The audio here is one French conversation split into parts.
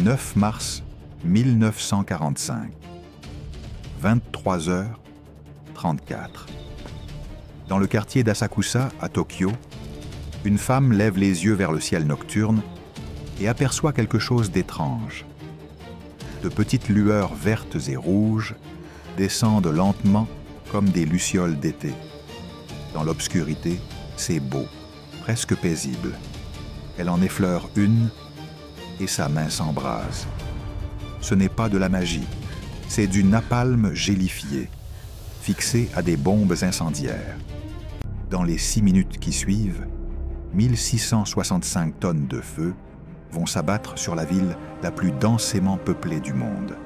9 mars 1945. 23h34. Dans le quartier d'Asakusa, à Tokyo, une femme lève les yeux vers le ciel nocturne et aperçoit quelque chose d'étrange. De petites lueurs vertes et rouges descendent lentement comme des lucioles d'été. Dans l'obscurité, c'est beau, presque paisible. Elle en effleure une et sa main s'embrase. Ce n'est pas de la magie, c'est du napalm gélifié, fixé à des bombes incendiaires. Dans les 6 minutes qui suivent, 1665 tonnes de feu vont s'abattre sur la ville la plus densément peuplée du monde,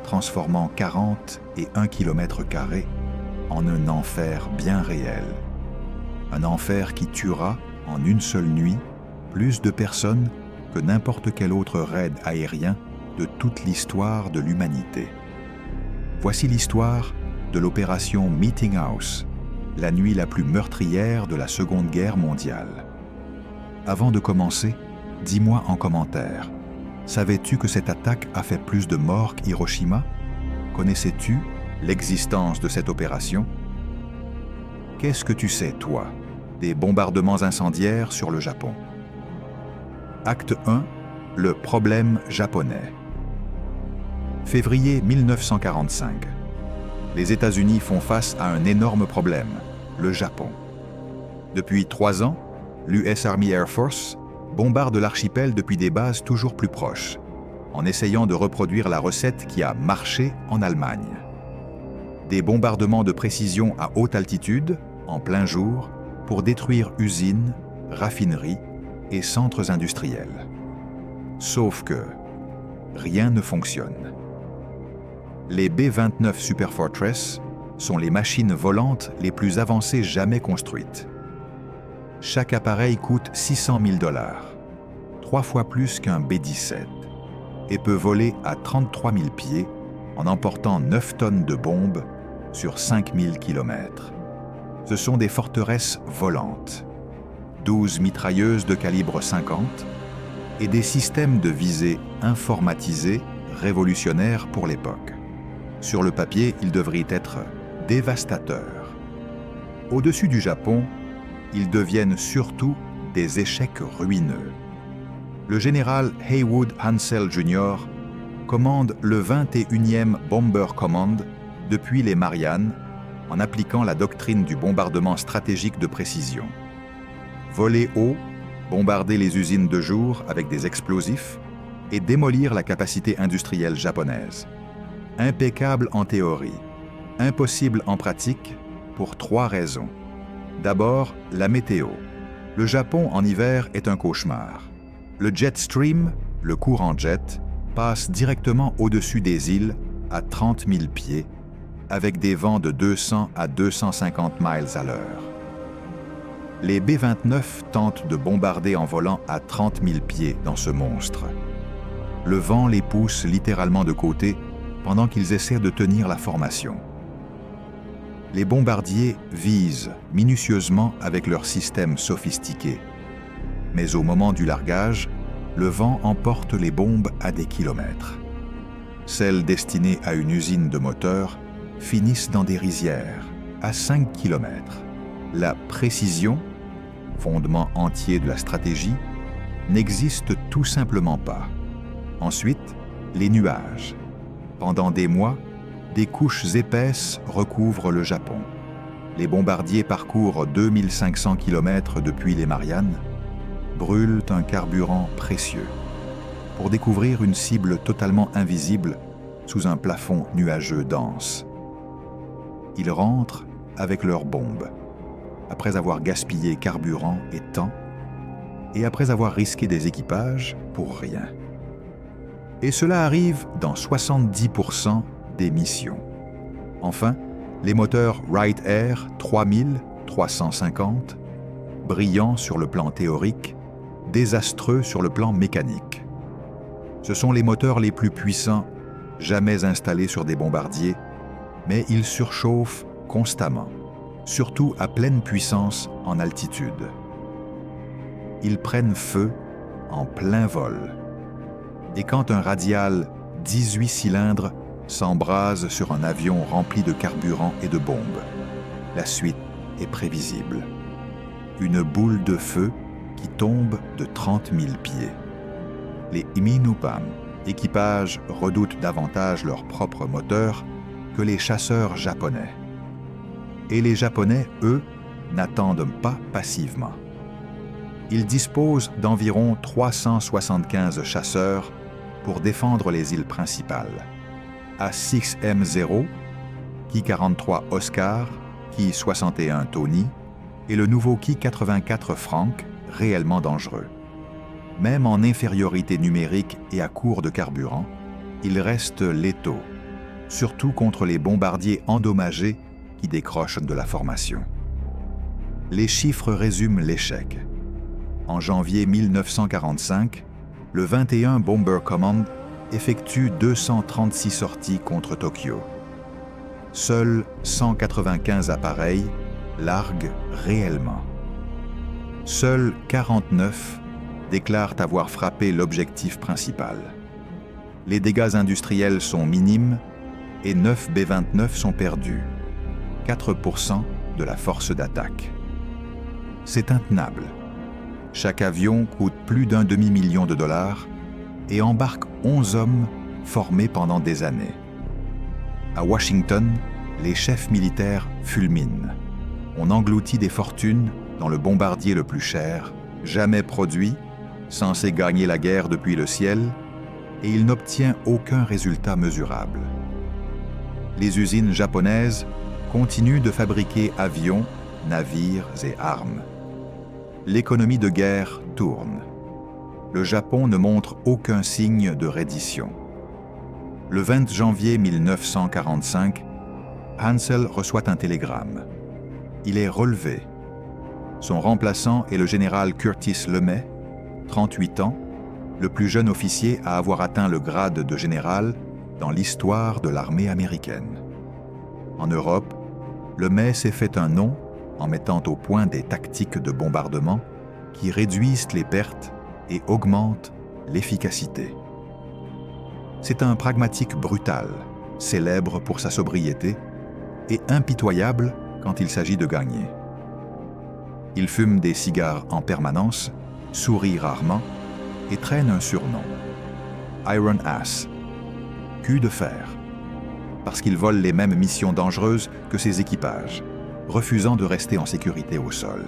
transformant 40 et 1 km² en un enfer bien réel. Un enfer qui tuera, en une seule nuit, plus de personnes que n'importe quel autre raid aérien de toute l'histoire de l'humanité. Voici l'histoire de l'opération Meeting House, la nuit la plus meurtrière de la Seconde Guerre mondiale. Avant de commencer, dis-moi en commentaire, savais-tu que cette attaque a fait plus de morts qu'Hiroshima? Connaissais-tu l'existence de cette opération? Qu'est-ce que tu sais, toi, des bombardements incendiaires sur le Japon? Acte 1. Le problème japonais. Février 1945. Les États-Unis font face à un énorme problème, le Japon. Depuis 3 ans, l'US Army Air Force bombarde l'archipel depuis des bases toujours plus proches, en essayant de reproduire la recette qui a marché en Allemagne. Des bombardements de précision à haute altitude, en plein jour, pour détruire usines, raffineries et centres industriels. Sauf que rien ne fonctionne. Les B-29 Superfortress sont les machines volantes les plus avancées jamais construites. Chaque appareil coûte $600 000, 3 fois plus qu'un B-17, et peut voler à 33 000 pieds en emportant 9 tonnes de bombes sur 5 000 km. Ce sont des forteresses volantes, 12 mitrailleuses de calibre 50 et des systèmes de visée informatisés révolutionnaires pour l'époque. Sur le papier, ils devraient être dévastateurs. Au-dessus du Japon, ils deviennent surtout des échecs ruineux. Le général Haywood Hansell Jr. commande le 21e Bomber Command depuis les Mariannes en appliquant la doctrine du bombardement stratégique de précision. Voler haut, bombarder les usines de jour avec des explosifs et démolir la capacité industrielle japonaise. Impeccable en théorie, impossible en pratique pour 3 raisons. D'abord, la météo. Le Japon en hiver est un cauchemar. Le jet stream, le courant jet, passe directement au-dessus des îles à 30 000 pieds avec des vents de 200 à 250 miles à l'heure. Les B-29 tentent de bombarder en volant à 30 000 pieds dans ce monstre. Le vent les pousse littéralement de côté pendant qu'ils essaient de tenir la formation. Les bombardiers visent minutieusement avec leur système sophistiqué. Mais au moment du largage, le vent emporte les bombes à des kilomètres. Celles destinées à une usine de moteurs finissent dans des rizières, à 5 km. La précision, fondement entier de la stratégie, n'existe tout simplement pas. Ensuite, les nuages. Pendant des mois, des couches épaisses recouvrent le Japon. Les bombardiers parcourent 2500 km depuis les Mariannes, brûlent un carburant précieux pour découvrir une cible totalement invisible sous un plafond nuageux dense. Ils rentrent avec leurs bombes, après avoir gaspillé carburant et temps, et après avoir risqué des équipages pour rien. Et cela arrive dans 70% des missions. Enfin, les moteurs Wright Air 3350, brillants sur le plan théorique, désastreux sur le plan mécanique. Ce sont les moteurs les plus puissants jamais installés sur des bombardiers, mais ils surchauffent constamment, surtout à pleine puissance en altitude. Ils prennent feu en plein vol. Et quand un radial 18 cylindres s'embrase sur un avion rempli de carburant et de bombes, la suite est prévisible. Une boule de feu qui tombe de 30 000 pieds. Les Iminupam, équipages, redoutent davantage leur propre moteur que les chasseurs japonais. Et les Japonais, eux, n'attendent pas passivement. Ils disposent d'environ 375 chasseurs pour défendre les îles principales. A6M0, Ki-43 Oscar, Ki-61 Tony et le nouveau Ki-84 Frank, réellement dangereux. Même en infériorité numérique et à court de carburant, ils restent létaux, surtout contre les bombardiers endommagés qui décrochent de la formation. Les chiffres résument l'échec. En janvier 1945, le 21 Bomber Command effectue 236 sorties contre Tokyo. Seuls 195 appareils larguent réellement. Seuls 49 déclarent avoir frappé l'objectif principal. Les dégâts industriels sont minimes et 9 B-29 sont perdus, 4% de la force d'attaque. C'est intenable. Chaque avion coûte plus d'1 demi-million de dollars et embarque 11 hommes formés pendant des années. À Washington, les chefs militaires fulminent. On engloutit des fortunes dans le bombardier le plus cher, jamais produit, censé gagner la guerre depuis le ciel, et il n'obtient aucun résultat mesurable. Les usines japonaises continuent de fabriquer avions, navires et armes. L'économie de guerre tourne. Le Japon ne montre aucun signe de reddition. Le 20 janvier 1945, Hansel reçoit un télégramme. Il est relevé. Son remplaçant est le général Curtis LeMay, 38 ans, le plus jeune officier à avoir atteint le grade de général dans l'histoire de l'armée américaine. En Europe, LeMay s'est fait un nom en mettant au point des tactiques de bombardement qui réduisent les pertes et augmentent l'efficacité. C'est un pragmatique brutal, célèbre pour sa sobriété et impitoyable quand il s'agit de gagner. Il fume des cigares en permanence, sourit rarement et traîne un surnom, Iron Ass, cul de fer, parce qu'il vole les mêmes missions dangereuses que ses équipages, refusant de rester en sécurité au sol.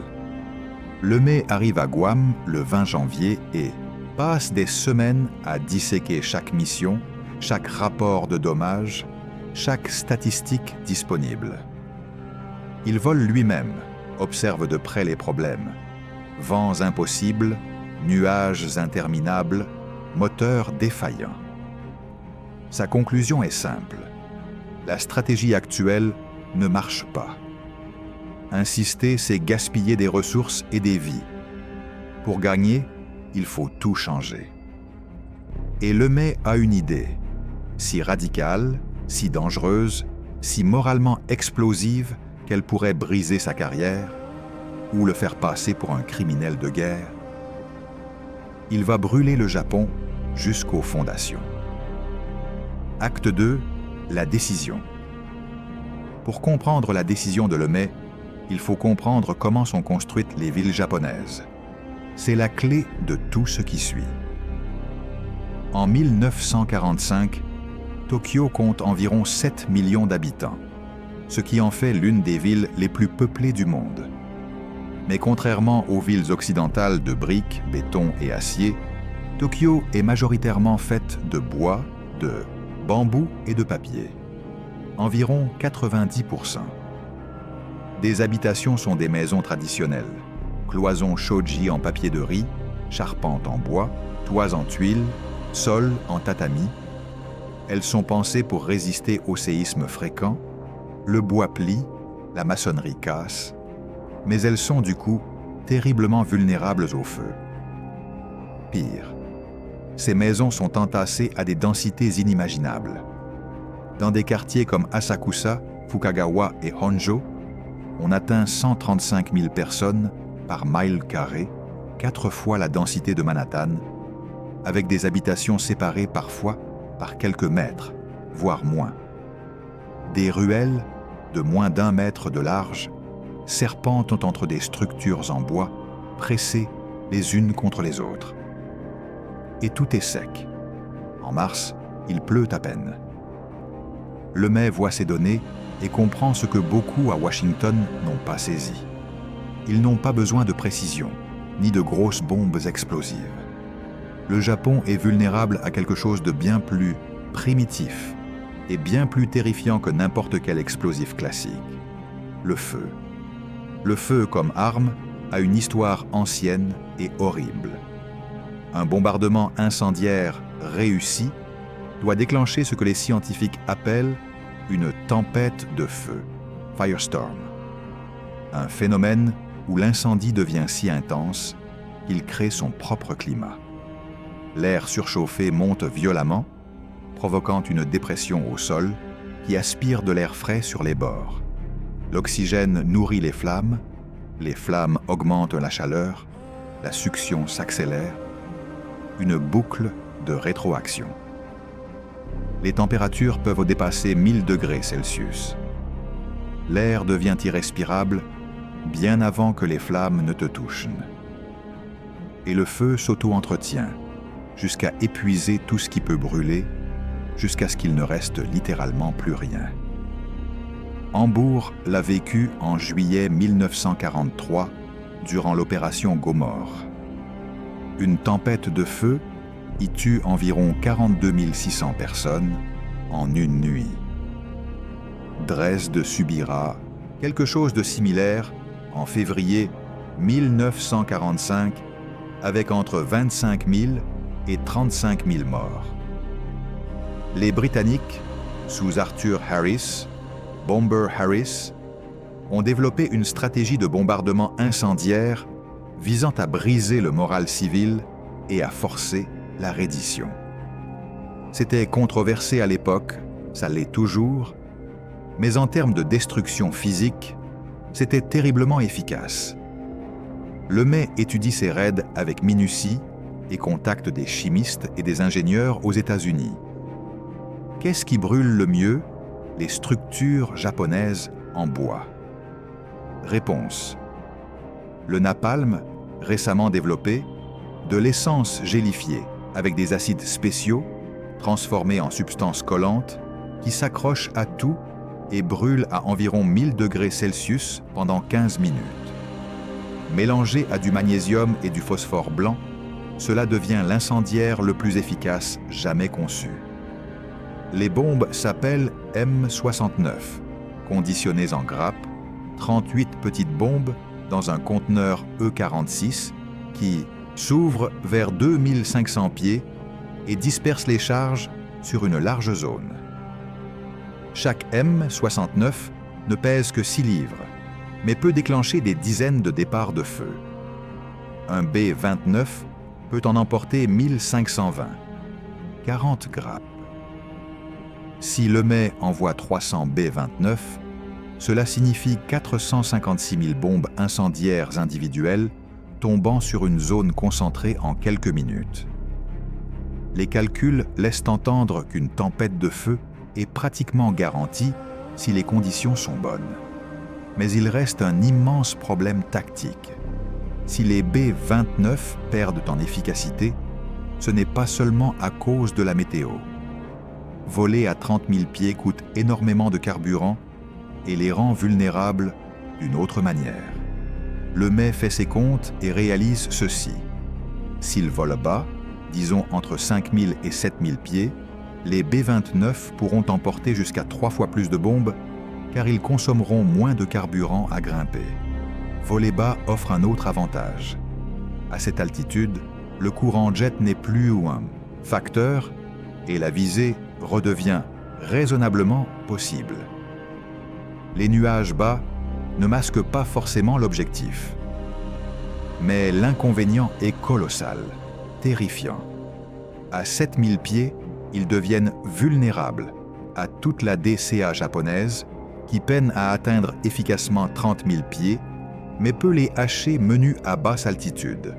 LeMay arrive à Guam le 20 janvier et passe des semaines à disséquer chaque mission, chaque rapport de dommages, chaque statistique disponible. Il vole lui-même, observe de près les problèmes. Vents impossibles, nuages interminables, moteurs défaillants. Sa conclusion est simple. La stratégie actuelle ne marche pas. Insister, c'est gaspiller des ressources et des vies. Pour gagner, il faut tout changer. Et LeMay a une idée, si radicale, si dangereuse, si moralement explosive qu'elle pourrait briser sa carrière ou le faire passer pour un criminel de guerre. Il va brûler le Japon jusqu'aux fondations. Acte 2, la décision. Pour comprendre la décision de LeMay, il faut comprendre comment sont construites les villes japonaises. C'est la clé de tout ce qui suit. En 1945, Tokyo compte environ 7 millions d'habitants, ce qui en fait l'une des villes les plus peuplées du monde. Mais contrairement aux villes occidentales de briques, béton et acier, Tokyo est majoritairement faite de bois, de bambou et de papier. Environ 90%. Des habitations sont des maisons traditionnelles, cloisons shoji en papier de riz, charpentes en bois, toits en tuiles, sols en tatami. Elles sont pensées pour résister aux séismes fréquents, le bois plie, la maçonnerie casse, mais elles sont du coup terriblement vulnérables au feu. Pire, ces maisons sont entassées à des densités inimaginables. Dans des quartiers comme Asakusa, Fukagawa et Honjo, on atteint 135 000 personnes par mile carré, 4 fois la densité de Manhattan, avec des habitations séparées parfois par quelques mètres, voire moins. Des ruelles de moins d'1 mètre de large serpentent entre des structures en bois pressées les unes contre les autres. Et tout est sec. En mars, il pleut à peine. Lemay voit ces données et comprend ce que beaucoup à Washington n'ont pas saisi. Ils n'ont pas besoin de précision, ni de grosses bombes explosives. Le Japon est vulnérable à quelque chose de bien plus primitif et bien plus terrifiant que n'importe quel explosif classique: le feu. Le feu comme arme a une histoire ancienne et horrible. Un bombardement incendiaire réussi doit déclencher ce que les scientifiques appellent une tempête de feu, firestorm, un phénomène où l'incendie devient si intense qu'il crée son propre climat. L'air surchauffé monte violemment, provoquant une dépression au sol qui aspire de l'air frais sur les bords. L'oxygène nourrit les flammes augmentent la chaleur, la succion s'accélère, une boucle de rétroaction. Les températures peuvent dépasser 1000 degrés Celsius. L'air devient irrespirable bien avant que les flammes ne te touchent. Et le feu s'auto-entretient jusqu'à épuiser tout ce qui peut brûler, jusqu'à ce qu'il ne reste littéralement plus rien. Hambourg l'a vécu en juillet 1943 durant l'opération Gomorrhe. Une tempête de feu y tue environ 42 600 personnes en une nuit. Dresde subira quelque chose de similaire en février 1945 avec entre 25 000 et 35 000 morts. Les Britanniques, sous Arthur Harris, Bomber Harris, ont développé une stratégie de bombardement incendiaire visant à briser le moral civil et à forcer la reddition. C'était controversé à l'époque, ça l'est toujours, mais en termes de destruction physique, c'était terriblement efficace. Lemay étudie ces raids avec minutie et contacte des chimistes et des ingénieurs aux États-Unis. Qu'est-ce qui brûle le mieux? Les structures japonaises en bois. Réponse: le napalm, récemment développé, de l'essence gélifiée avec des acides spéciaux transformés en substances collantes qui s'accrochent à tout et brûlent à environ 1000 degrés Celsius pendant 15 minutes. Mélangé à du magnésium et du phosphore blanc, cela devient l'incendiaire le plus efficace jamais conçu. Les bombes s'appellent M69, conditionnées en grappe, 38 petites bombes dans un conteneur E46 qui s'ouvre vers 2500 pieds et disperse les charges sur une large zone. Chaque M69 ne pèse que 6 livres, mais peut déclencher des dizaines de départs de feu. Un B29 peut en emporter 1520, 40 grappes. Si Lemay envoie 300 B29, cela signifie 456 000 bombes incendiaires individuelles tombant sur une zone concentrée en quelques minutes. Les calculs laissent entendre qu'une tempête de feu est pratiquement garantie si les conditions sont bonnes. Mais il reste un immense problème tactique. Si les B29 perdent en efficacité, ce n'est pas seulement à cause de la météo. Voler à 30 000 pieds coûte énormément de carburant et les rend vulnérables d'une autre manière. Lemay fait ses comptes et réalise ceci. S'ils volent bas, disons entre 5 000 et 7 000 pieds, les B29 pourront emporter jusqu'à 3 fois plus de bombes car ils consommeront moins de carburant à grimper. Voler bas offre un autre avantage. À cette altitude, le courant jet n'est plus un facteur et la visée redevient raisonnablement possible. Les nuages bas ne masquent pas forcément l'objectif. Mais l'inconvénient est colossal, terrifiant. À 7000 pieds, ils deviennent vulnérables à toute la DCA japonaise qui peine à atteindre efficacement 30 000 pieds, mais peut les hacher menus à basse altitude.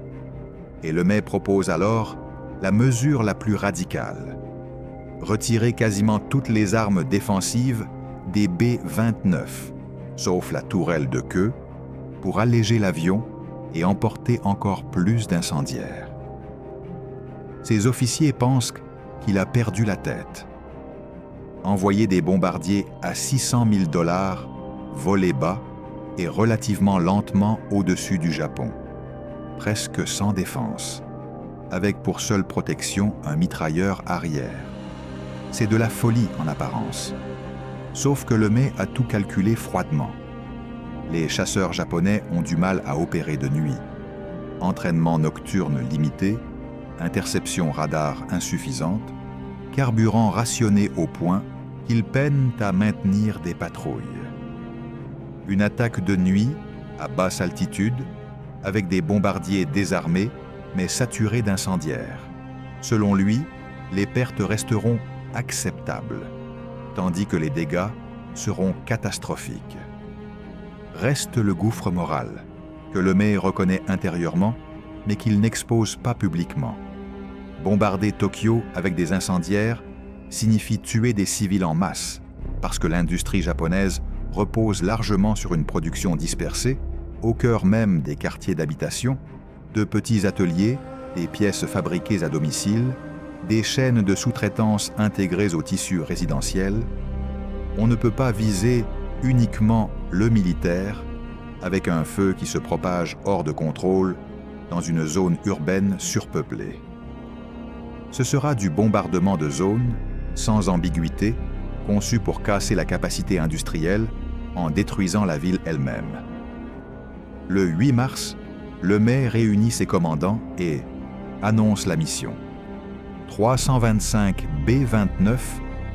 Et Lemay propose alors la mesure la plus radicale. Retirer quasiment toutes les armes défensives des B-29, sauf la tourelle de queue, pour alléger l'avion et emporter encore plus d'incendiaires. Ses officiers pensent qu'il a perdu la tête. Envoyer des bombardiers à 600 000 $, volés bas et relativement lentement au-dessus du Japon, presque sans défense, avec pour seule protection un mitrailleur arrière. C'est de la folie en apparence. Sauf que Lemay a tout calculé froidement. Les chasseurs japonais ont du mal à opérer de nuit. Entraînement nocturne limité, interception radar insuffisante, carburant rationné au point qu'ils peinent à maintenir des patrouilles. Une attaque de nuit, à basse altitude, avec des bombardiers désarmés mais saturés d'incendiaires. Selon lui, les pertes resteront acceptables, tandis que les dégâts seront catastrophiques. Reste le gouffre moral, que Lemay reconnaît intérieurement, mais qu'il n'expose pas publiquement. Bombarder Tokyo avec des incendiaires signifie tuer des civils en masse, parce que l'industrie japonaise repose largement sur une production dispersée, au cœur même des quartiers d'habitation, de petits ateliers, des pièces fabriquées à domicile, des chaînes de sous-traitance intégrées au tissu résidentiel. On ne peut pas viser uniquement le militaire avec un feu qui se propage hors de contrôle dans une zone urbaine surpeuplée. Ce sera du bombardement de zone, sans ambiguïté, conçu pour casser la capacité industrielle en détruisant la ville elle-même. Le 8 mars, Lemay réunit ses commandants et annonce la mission. 325 B-29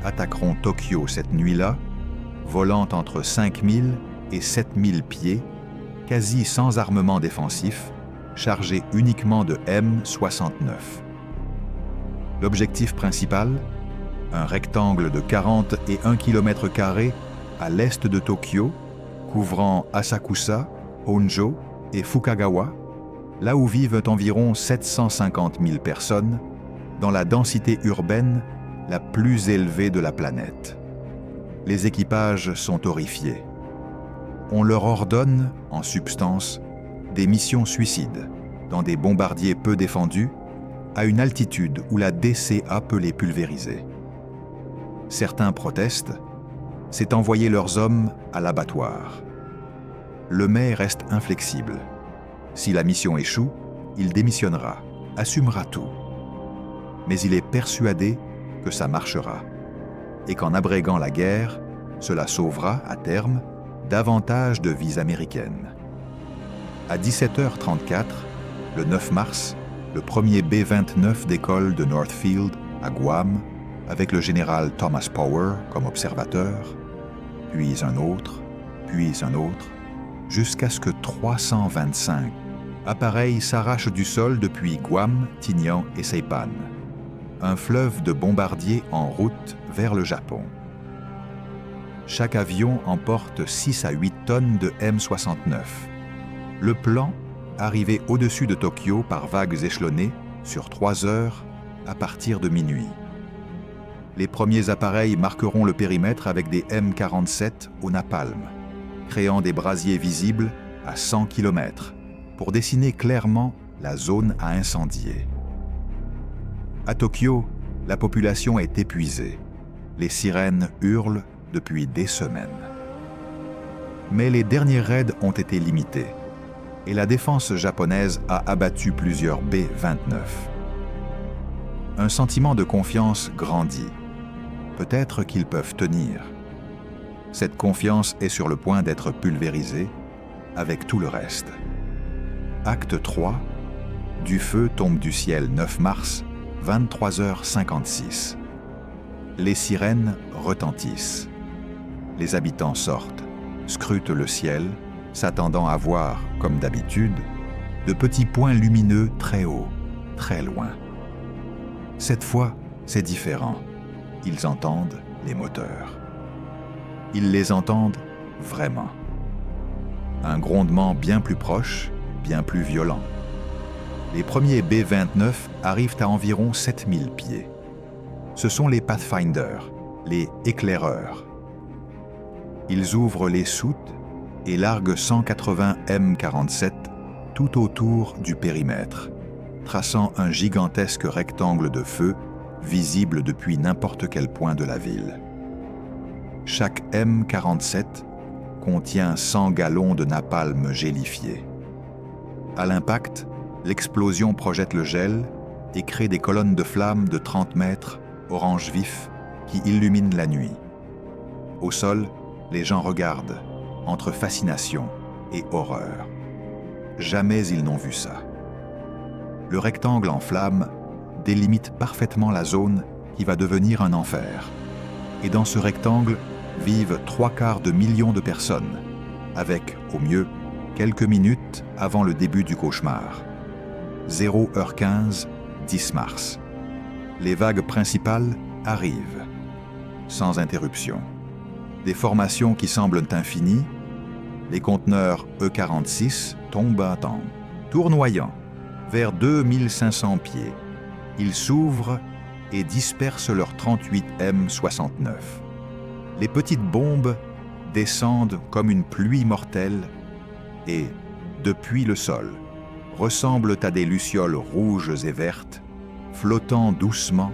attaqueront Tokyo cette nuit-là, volant entre 5000 et 7000 pieds, quasi sans armement défensif, chargés uniquement de M69. L'objectif principal, un rectangle de 41 km² à l'est de Tokyo, couvrant Asakusa, Honjo et Fukagawa, là où vivent environ 750 000 personnes, dans la densité urbaine la plus élevée de la planète. Les équipages sont horrifiés. On leur ordonne, en substance, des missions suicides, dans des bombardiers peu défendus, à une altitude où la DCA peut les pulvériser. Certains protestent, c'est envoyer leurs hommes à l'abattoir. Lemay reste inflexible. Si la mission échoue, il démissionnera, assumera tout. Mais il est persuadé que ça marchera, et qu'en abréguant la guerre, cela sauvera, à terme, davantage de vies américaines. À 17h34, le 9 mars, le premier B-29 décolle de Northfield à Guam, avec le général Thomas Power comme observateur, puis un autre, jusqu'à ce que 325 appareils s'arrachent du sol depuis Guam, Tinian et Saipan, un fleuve de bombardiers en route vers le Japon. Chaque avion emporte 6 à 8 tonnes de M69. Le plan, arrivé au-dessus de Tokyo par vagues échelonnées sur 3 heures à partir de minuit. Les premiers appareils marqueront le périmètre avec des M47 au napalm, créant des brasiers visibles à 100 km pour dessiner clairement la zone à incendier. À Tokyo, la population est épuisée. Les sirènes hurlent depuis des semaines. Mais les derniers raids ont été limités et la défense japonaise a abattu plusieurs B-29. Un sentiment de confiance grandit. Peut-être qu'ils peuvent tenir. Cette confiance est sur le point d'être pulvérisée avec tout le reste. Acte 3. Du feu tombe du ciel 9 mars, 23h56. Les sirènes retentissent. Les habitants sortent, scrutent le ciel, s'attendant à voir, comme d'habitude, de petits points lumineux très haut, très loin. Cette fois, c'est différent. Ils entendent les moteurs. Ils les entendent vraiment. Un grondement bien plus proche, bien plus violent. Les premiers B-29 arrivent à environ 7000 pieds. Ce sont les Pathfinder, les éclaireurs. Ils ouvrent les soutes et larguent 180 M47 tout autour du périmètre, traçant un gigantesque rectangle de feu visible depuis n'importe quel point de la ville. Chaque M47 contient 100 gallons de napalm gélifié. À l'impact, l'explosion projette le gel et crée des colonnes de flammes de 30 mètres, orange vif, qui illuminent la nuit. Au sol, les gens regardent, entre fascination et horreur. Jamais ils n'ont vu ça. Le rectangle en flammes délimite parfaitement la zone qui va devenir un enfer. Et dans ce rectangle vivent 3/4 de personnes, avec, au mieux, quelques minutes avant le début du cauchemar. 0h15, 10 mars. Les vagues principales arrivent, sans interruption. Des formations qui semblent infinies, les conteneurs E-46 tombent à temps, tournoyant, vers 2500 pieds. Ils s'ouvrent et dispersent leurs 38 M69. Les petites bombes descendent comme une pluie mortelle et, depuis le sol, ressemblent à des lucioles rouges et vertes, flottant doucement,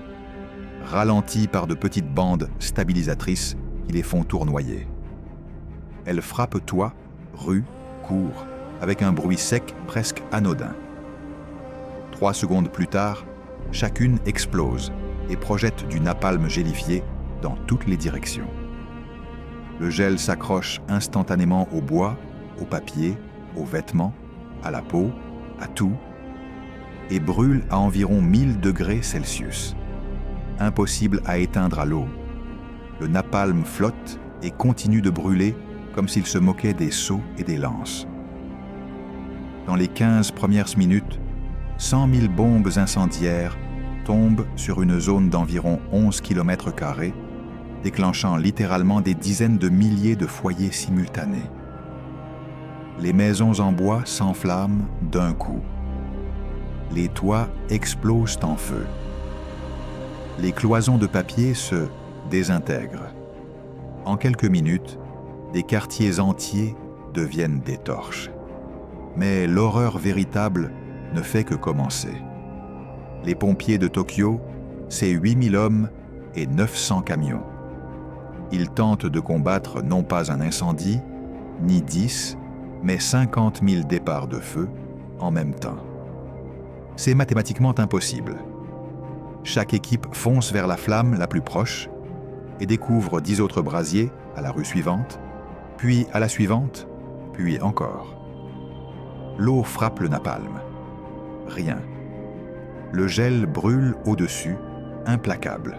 ralenties par de petites bandes stabilisatrices qui les font tournoyer. Elles frappent toit, rue, cour, avec un bruit sec presque anodin. 3 secondes plus tard, chacune explose et projette du napalm gélifié dans toutes les directions. Le gel s'accroche instantanément au bois, au papier, aux vêtements, à la peau, à tout, et brûle à environ 1000 degrés Celsius. Impossible à éteindre à l'eau. Le napalm flotte et continue de brûler comme s'il se moquait des seaux et des lances. Dans les 15 premières minutes, 100 000 bombes incendiaires tombent sur une zone d'environ 11 km², déclenchant littéralement des dizaines de milliers de foyers simultanés. Les maisons en bois s'enflamment d'un coup. Les toits explosent en feu. Les cloisons de papier se désintègrent. En quelques minutes, des quartiers entiers deviennent des torches. Mais l'horreur véritable ne fait que commencer. Les pompiers de Tokyo, c'est 8000 hommes et 900 camions. Ils tentent de combattre non pas un incendie, ni 10, mais 50 000 départs de feu en même temps. C'est mathématiquement impossible. Chaque équipe fonce vers la flamme la plus proche et découvre 10 autres brasiers à la rue suivante, puis à la suivante, puis encore. L'eau frappe le napalm. Rien. Le gel brûle au-dessus, implacable.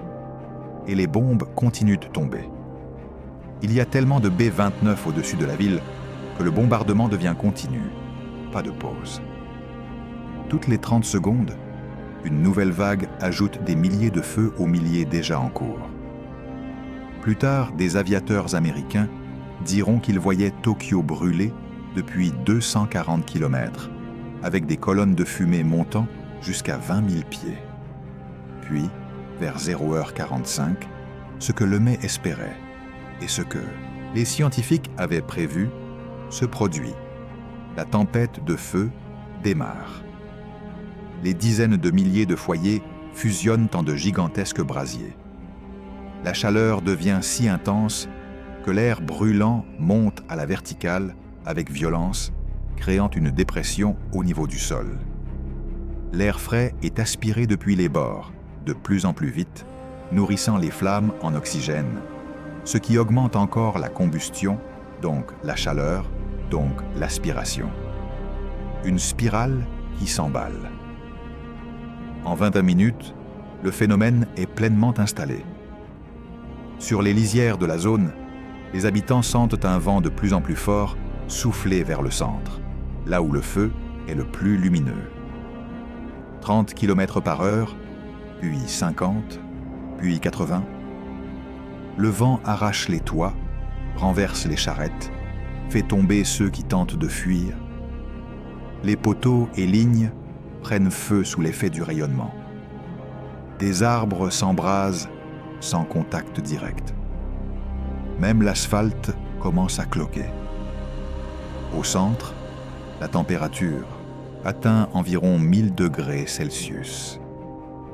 Et les bombes continuent de tomber. Il y a tellement de B-29 au-dessus de la ville que le bombardement devient continu. Pas de pause. Toutes les 30 secondes, une nouvelle vague ajoute des milliers de feux aux milliers déjà en cours. Plus tard, des aviateurs américains diront qu'ils voyaient Tokyo brûler depuis 240 km, avec des colonnes de fumée montant jusqu'à 20 000 pieds. Puis, vers 0h45, ce que Lemay espérait et ce que les scientifiques avaient prévu se produit. La tempête de feu démarre. Les dizaines de milliers de foyers fusionnent en de gigantesques brasiers. La chaleur devient si intense que l'air brûlant monte à la verticale avec violence, créant une dépression au niveau du sol. L'air frais est aspiré depuis les bords, de plus en plus vite, nourrissant les flammes en oxygène, ce qui augmente encore la combustion, donc la chaleur, donc l'aspiration. Une spirale qui s'emballe. En 20 minutes, le phénomène est pleinement installé. Sur les lisières de la zone, les habitants sentent un vent de plus en plus fort souffler vers le centre, là où le feu est le plus lumineux. 30 km/h, puis 50, puis 80. Le vent arrache les toits, renverse les charrettes, fait tomber ceux qui tentent de fuir. Les poteaux et lignes prennent feu sous l'effet du rayonnement. Des arbres s'embrasent sans contact direct. Même l'asphalte commence à cloquer. Au centre, la température atteint environ 1000 degrés Celsius.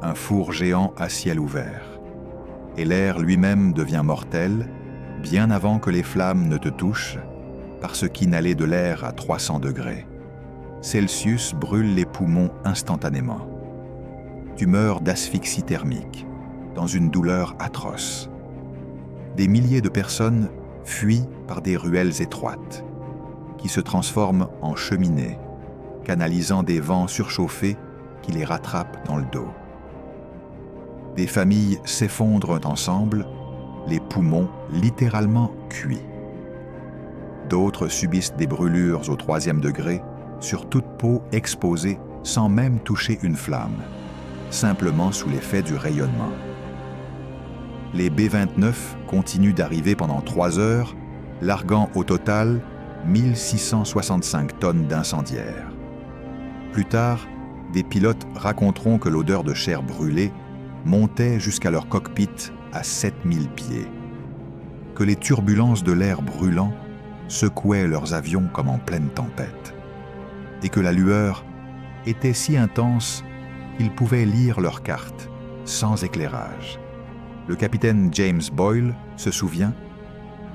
Un four géant à ciel ouvert. Et l'air lui-même devient mortel bien avant que les flammes ne te touchent, parce qu'inhaler de l'air à 300 degrés Celsius brûle les poumons instantanément. Tu meurs d'asphyxie thermique, dans une douleur atroce. Des milliers de personnes fuient par des ruelles étroites, qui se transforment en cheminées, canalisant des vents surchauffés qui les rattrapent dans le dos. Des familles s'effondrent ensemble, les poumons littéralement cuits. D'autres subissent des brûlures au 3e degré, sur toute peau exposée sans même toucher une flamme, simplement sous l'effet du rayonnement. Les B-29 continuent d'arriver pendant 3 heures, larguant au total 1665 tonnes d'incendiaires. Plus tard, des pilotes raconteront que l'odeur de chair brûlée montait jusqu'à leur cockpit à 7000 pieds, que les turbulences de l'air brûlant secouaient leurs avions comme en pleine tempête, et que la lueur était si intense qu'ils pouvaient lire leurs cartes sans éclairage. Le capitaine James Boyle se souvient,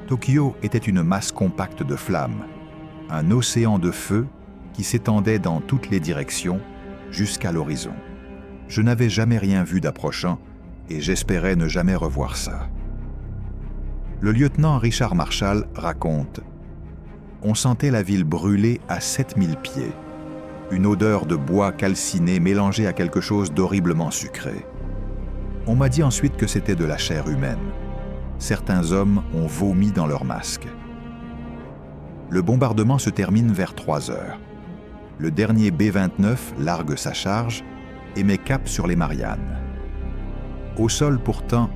Tokyo était une masse compacte de flammes, un océan de feu qui s'étendait dans toutes les directions jusqu'à l'horizon. Je n'avais jamais rien vu d'approchant et j'espérais ne jamais revoir ça. Le lieutenant Richard Marshall raconte « On sentait la ville brûler à 7000 pieds, une odeur de bois calciné mélangée à quelque chose d'horriblement sucré. On m'a dit ensuite que c'était de la chair humaine. Certains hommes ont vomi dans leurs masques. » Le bombardement se termine vers 3 heures. Le dernier B-29 largue sa charge et met cap sur les Mariannes. Au sol pourtant,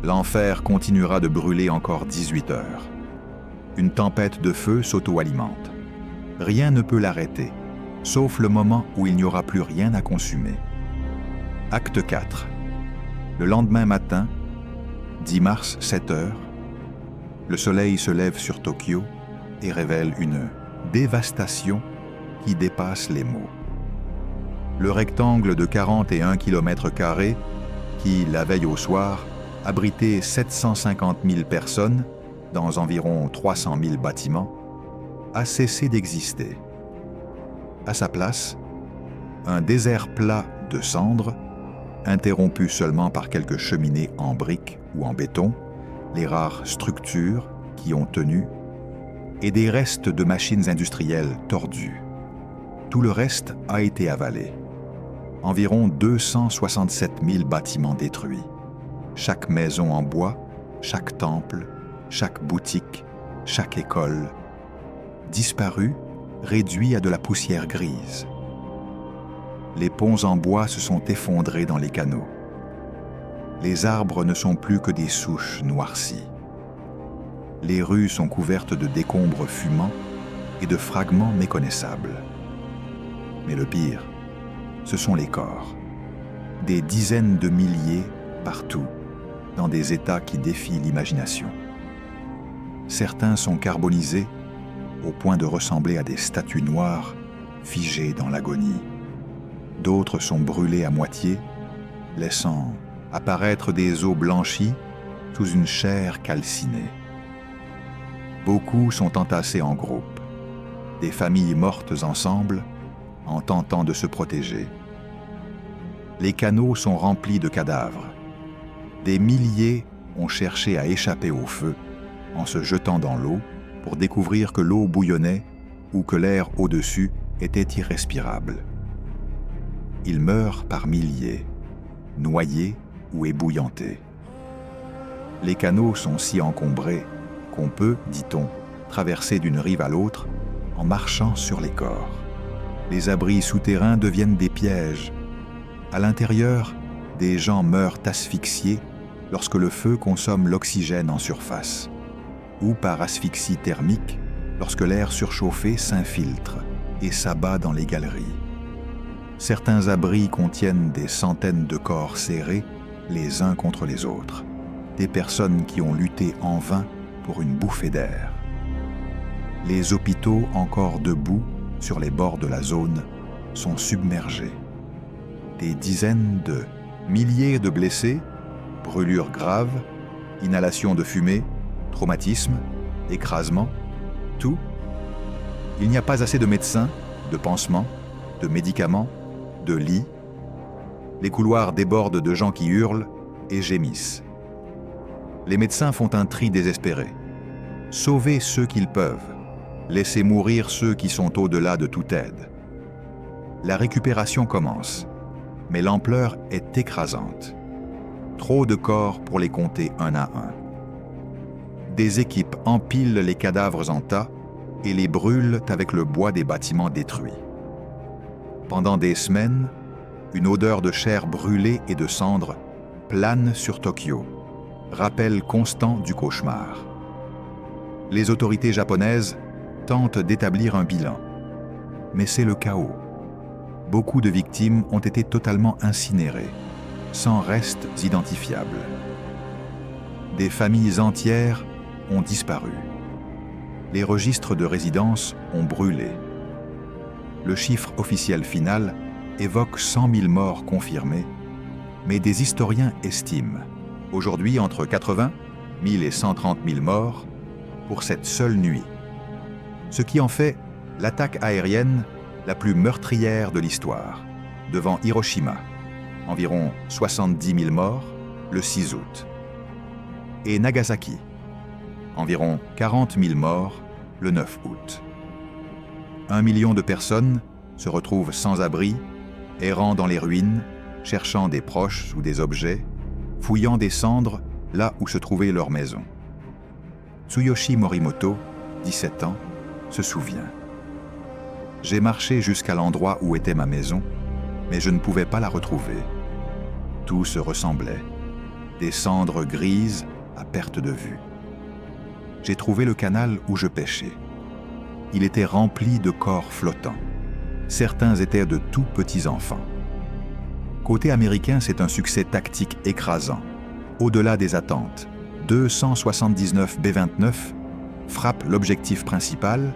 l'enfer continuera de brûler encore 18 heures. Une tempête de feu s'auto-alimente. Rien ne peut l'arrêter, sauf le moment où il n'y aura plus rien à consumer. Acte 4. Le lendemain matin, 10 mars, 7 heures, le soleil se lève sur Tokyo et révèle une dévastation qui dépasse les mots. Le rectangle de 41 km², qui, la veille au soir, abritait 750 000 personnes dans environ 300 000 bâtiments, a cessé d'exister. À sa place, un désert plat de cendres, interrompu seulement par quelques cheminées en briques ou en béton, les rares structures qui ont tenu, et des restes de machines industrielles tordues. Tout le reste a été avalé. Environ 267 000 bâtiments détruits. Chaque maison en bois, chaque temple, chaque boutique, chaque école, disparu, réduit à de la poussière grise. Les ponts en bois se sont effondrés dans les canaux. Les arbres ne sont plus que des souches noircies. Les rues sont couvertes de décombres fumants et de fragments méconnaissables. Mais le pire, ce sont les corps. Des dizaines de milliers partout, dans des états qui défient l'imagination. Certains sont carbonisés au point de ressembler à des statues noires figées dans l'agonie. D'autres sont brûlés à moitié, laissant apparaître des os blanchis sous une chair calcinée. Beaucoup sont entassés en groupe, des familles mortes ensemble en tentant de se protéger. Les canaux sont remplis de cadavres. Des milliers ont cherché à échapper au feu en se jetant dans l'eau pour découvrir que l'eau bouillonnait ou que l'air au-dessus était irrespirable. Ils meurent par milliers, noyés ou ébouillantés. Les canaux sont si encombrés qu'on peut, dit-on, traverser d'une rive à l'autre en marchant sur les corps. Les abris souterrains deviennent des pièges. À l'intérieur, des gens meurent asphyxiés lorsque le feu consomme l'oxygène en surface, ou par asphyxie thermique lorsque l'air surchauffé s'infiltre et s'abat dans les galeries. Certains abris contiennent des centaines de corps serrés les uns contre les autres, des personnes qui ont lutté en vain pour une bouffée d'air. Les hôpitaux encore debout sur les bords de la zone sont submergés. Des dizaines de milliers de blessés, brûlures graves, inhalation de fumée, traumatisme, écrasement, tout. Il n'y a pas assez de médecins, de pansements, de médicaments, de lits. Les couloirs débordent de gens qui hurlent et gémissent. Les médecins font un tri désespéré. Sauvez ceux qu'ils peuvent. Laissez mourir ceux qui sont au-delà de toute aide. La récupération commence, mais l'ampleur est écrasante. Trop de corps pour les compter un à un. Des équipes empilent les cadavres en tas et les brûlent avec le bois des bâtiments détruits. Pendant des semaines, une odeur de chair brûlée et de cendres plane sur Tokyo, rappel constant du cauchemar. Les autorités japonaises tentent d'établir un bilan, mais c'est le chaos. Beaucoup de victimes ont été totalement incinérées, sans restes identifiables. Des familles entières ont disparu. Les registres de résidence ont brûlé. Le chiffre officiel final évoque 100 000 morts confirmés, mais des historiens estiment aujourd'hui entre 80 000 et 130 000 morts pour cette seule nuit, ce qui en fait l'attaque aérienne la plus meurtrière de l'histoire, devant Hiroshima, environ 70 000 morts le 6 août, et Nagasaki, environ 40 000 morts le 9 août. 1 million de personnes se retrouvent sans abri, errant dans les ruines, cherchant des proches ou des objets, fouillant des cendres là où se trouvait leur maison. Tsuyoshi Morimoto, 17 ans, se souvient. « J'ai marché jusqu'à l'endroit où était ma maison, mais je ne pouvais pas la retrouver. Tout se ressemblait, des cendres grises à perte de vue. J'ai trouvé le canal où je pêchais. Il était rempli de corps flottants. Certains étaient de tout petits enfants. Côté américain, c'est un succès tactique écrasant. Au-delà des attentes, 279 B-29 frappent l'objectif principal,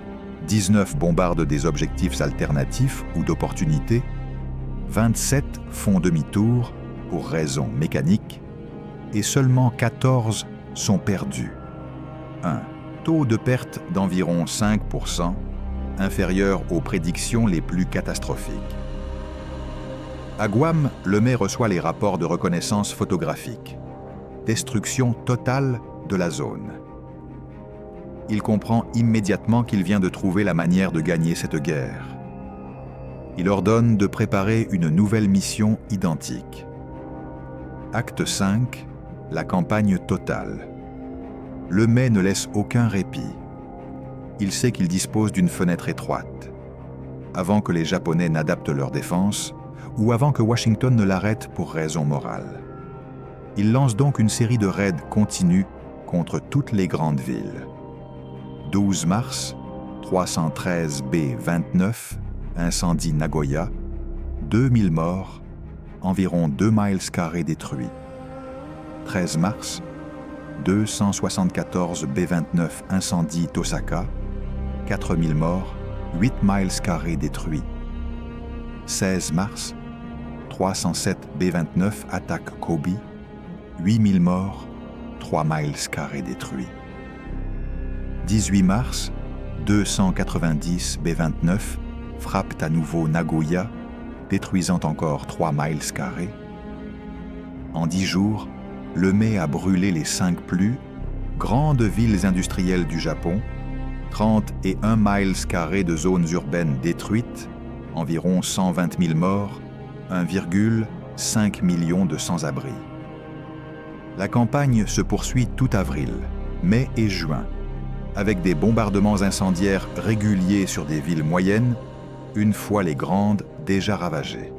19 bombardent des objectifs alternatifs ou d'opportunité, 27 font demi-tour pour raisons mécaniques et seulement 14 sont perdus. Un taux de perte d'environ 5%, inférieur aux prédictions les plus catastrophiques. À Guam, Lemay reçoit les rapports de reconnaissance photographique. Destruction totale de la zone. Il comprend immédiatement qu'il vient de trouver la manière de gagner cette guerre. Il ordonne de préparer une nouvelle mission identique. Acte 5, la campagne totale. Lemay ne laisse aucun répit. Il sait qu'il dispose d'une fenêtre étroite. Avant que les Japonais n'adaptent leur défense, ou avant que Washington ne l'arrête pour raison morale. Il lance donc une série de raids continus contre toutes les grandes villes. 12 mars, 313 B-29, incendie Nagoya, 2000 morts, environ 2 miles carrés détruits. 13 mars, 274 B-29 incendie Tosaka, 4000 morts, 8 miles carrés détruits. 16 mars, 307 B-29 attaque Kobe, 8000 morts, 3 miles carrés détruits. 18 mars, 290 B-29 frappent à nouveau Nagoya, détruisant encore 3 miles carrés. En 10 jours, Lemay a brûlé les 5 plus grandes villes industrielles du Japon, 31 miles carrés de zones urbaines détruites, environ 120 000 morts, 1,5 million de sans-abri. La campagne se poursuit tout avril, mai et juin, avec des bombardements incendiaires réguliers sur des villes moyennes, une fois les grandes déjà ravagées.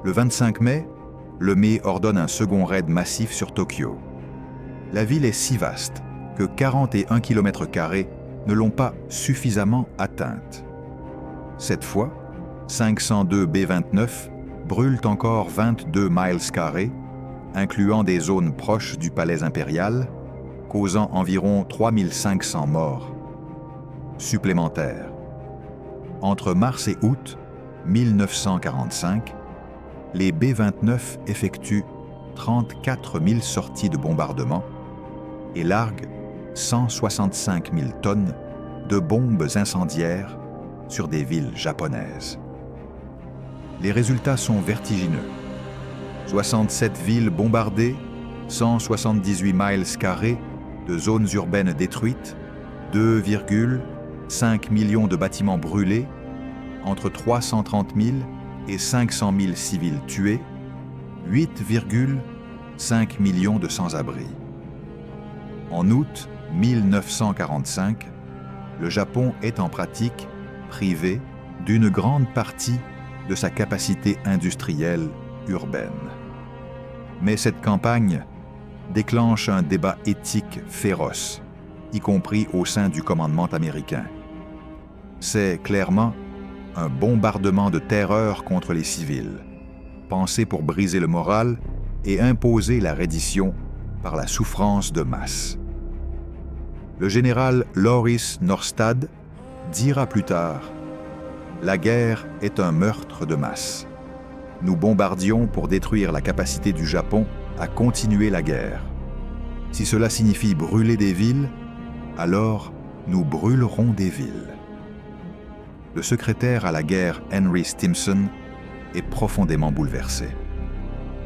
Le 25 mai, Lemay ordonne un second raid massif sur Tokyo. La ville est si vaste que 41 km² ne l'ont pas suffisamment atteinte. Cette fois, 502 B-29 brûlent encore 22 miles carrés, incluant des zones proches du palais impérial, causant environ 3500 morts supplémentaires. Entre mars et août 1945, les B-29 effectuent 34 000 sorties de bombardement et larguent 165 000 tonnes de bombes incendiaires sur des villes japonaises. Les résultats sont vertigineux. 67 villes bombardées, 178 miles carrés de zones urbaines détruites, 2,5 millions de bâtiments brûlés, entre 330 000 et 500 000 civils tués, 8,5 millions de sans-abri. En août 1945, le Japon est en pratique privé d'une grande partie de sa capacité industrielle urbaine. Mais cette campagne déclenche un débat éthique féroce, y compris au sein du commandement américain. C'est clairement un bombardement de terreur contre les civils, pensé pour briser le moral et imposer la reddition par la souffrance de masse. Le général Lauris Norstad dira plus tard « La guerre est un meurtre de masse. Nous bombardions pour détruire la capacité du Japon à continuer la guerre. Si cela signifie brûler des villes, alors nous brûlerons des villes. » Le secrétaire à la guerre Henry Stimson est profondément bouleversé.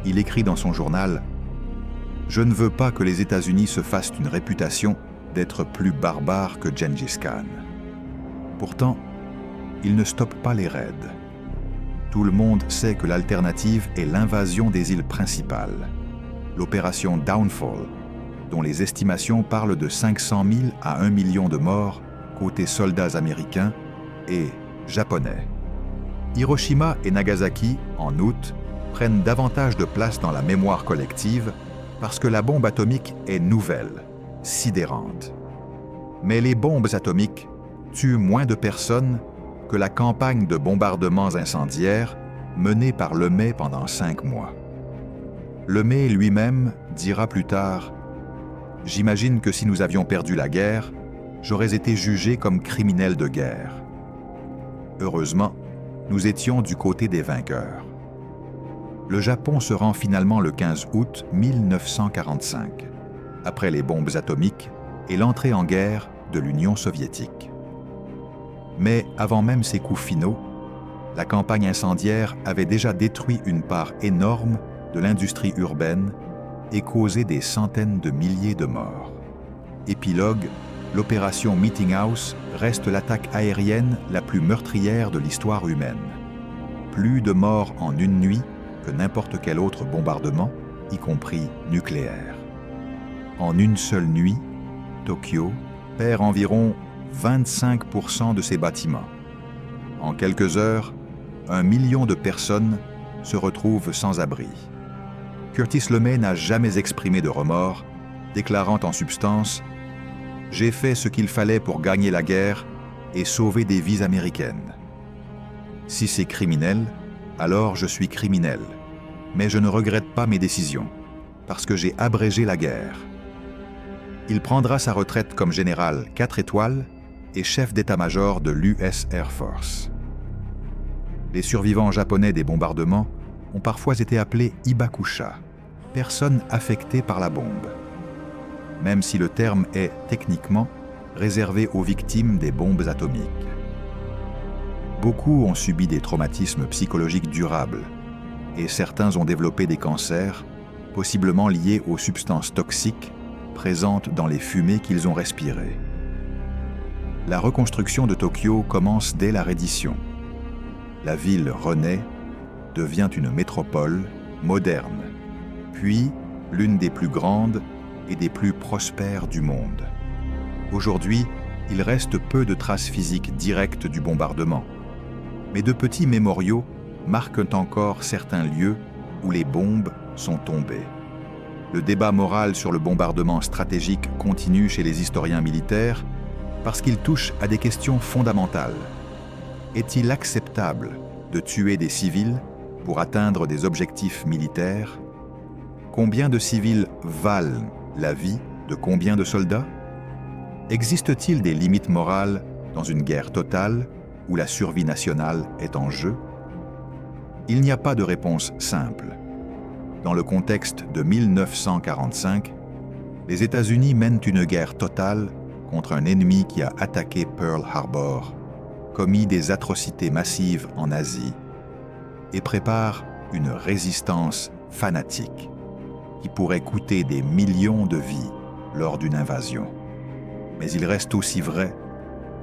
Il écrit dans son journal « Je ne veux pas que les États-Unis se fassent une réputation d'être plus barbares que Gengis Khan. » Pourtant, il ne stoppe pas les raids. Tout le monde sait que l'alternative est l'invasion des îles principales. L'opération Downfall, dont les estimations parlent de 500 000 à 1 million de morts côté soldats américains et japonais. Hiroshima et Nagasaki, en août, prennent davantage de place dans la mémoire collective parce que la bombe atomique est nouvelle, sidérante. Mais les bombes atomiques tuent moins de personnes que la campagne de bombardements incendiaires menée par Lemay pendant 5 mois. Lemay lui-même dira plus tard « J'imagine que si nous avions perdu la guerre, j'aurais été jugé comme criminel de guerre. Heureusement, nous étions du côté des vainqueurs. » Le Japon se rend finalement le 15 août 1945, après les bombes atomiques et l'entrée en guerre de l'Union soviétique. Mais avant même ces coups finaux, la campagne incendiaire avait déjà détruit une part énorme de l'industrie urbaine et causé des centaines de milliers de morts. Épilogue, l'opération Meeting House reste l'attaque aérienne la plus meurtrière de l'histoire humaine. Plus de morts en une nuit que n'importe quel autre bombardement, y compris nucléaire. En une seule nuit, Tokyo perd environ 25% de ses bâtiments. En quelques heures, 1 million de personnes se retrouvent sans abri. Curtis LeMay n'a jamais exprimé de remords, déclarant en substance « J'ai fait ce qu'il fallait pour gagner la guerre et sauver des vies américaines. Si c'est criminel, alors je suis criminel, mais je ne regrette pas mes décisions, parce que j'ai abrégé la guerre. » Il prendra sa retraite comme général 4 étoiles et chef d'état-major de l'US Air Force. Les survivants japonais des bombardements ont parfois été appelés Hibakusha, personnes affectées par la bombe, même si le terme est techniquement réservé aux victimes des bombes atomiques. Beaucoup ont subi des traumatismes psychologiques durables et certains ont développé des cancers, possiblement liés aux substances toxiques présentes dans les fumées qu'ils ont respirées. La reconstruction de Tokyo commence dès la reddition. La ville renaît, devient une métropole moderne, puis l'une des plus grandes et des plus prospères du monde. Aujourd'hui, il reste peu de traces physiques directes du bombardement, mais de petits mémoriaux marquent encore certains lieux où les bombes sont tombées. Le débat moral sur le bombardement stratégique continue chez les historiens militaires parce qu'il touche à des questions fondamentales. Est-il acceptable de tuer des civils pour atteindre des objectifs militaires? Combien de civils valent la vie de combien de soldats? Existe-t-il des limites morales dans une guerre totale où la survie nationale est en jeu? Il n'y a pas de réponse simple. Dans le contexte de 1945, les États-Unis mènent une guerre totale contre un ennemi qui a attaqué Pearl Harbor, commis des atrocités massives en Asie et prépare une résistance fanatique qui pourrait coûter des millions de vies lors d'une invasion. Mais il reste aussi vrai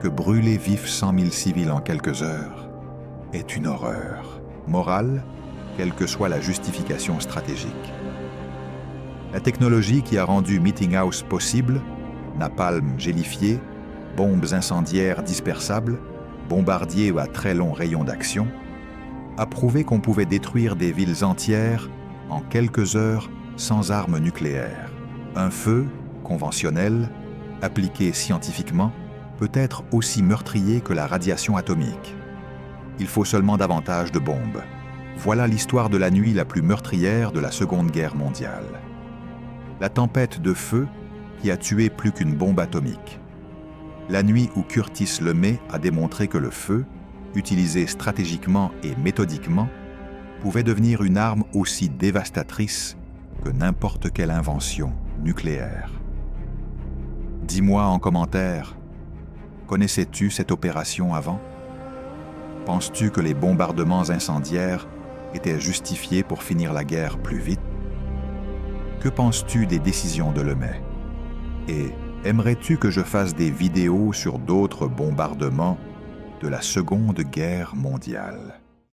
que brûler vifs 100 000 civils en quelques heures est une horreur morale, quelle que soit la justification stratégique. La technologie qui a rendu Meeting House possible, napalm gélifié, bombes incendiaires dispersables, bombardiers à très longs rayons d'action, a prouvé qu'on pouvait détruire des villes entières en quelques heures sans armes nucléaires. Un feu, conventionnel, appliqué scientifiquement, peut être aussi meurtrier que la radiation atomique. Il faut seulement davantage de bombes. Voilà l'histoire de la nuit la plus meurtrière de la Seconde Guerre mondiale. La tempête de feu qui a tué plus qu'une bombe atomique. La nuit où Curtis LeMay a démontré que le feu, utilisé stratégiquement et méthodiquement, pouvait devenir une arme aussi dévastatrice que n'importe quelle invention nucléaire. Dis-moi en commentaire, connaissais-tu cette opération avant? Penses-tu que les bombardements incendiaires étaient justifiés pour finir la guerre plus vite? Que penses-tu des décisions de LeMay? Et aimerais-tu que je fasse des vidéos sur d'autres bombardements de la Seconde Guerre mondiale?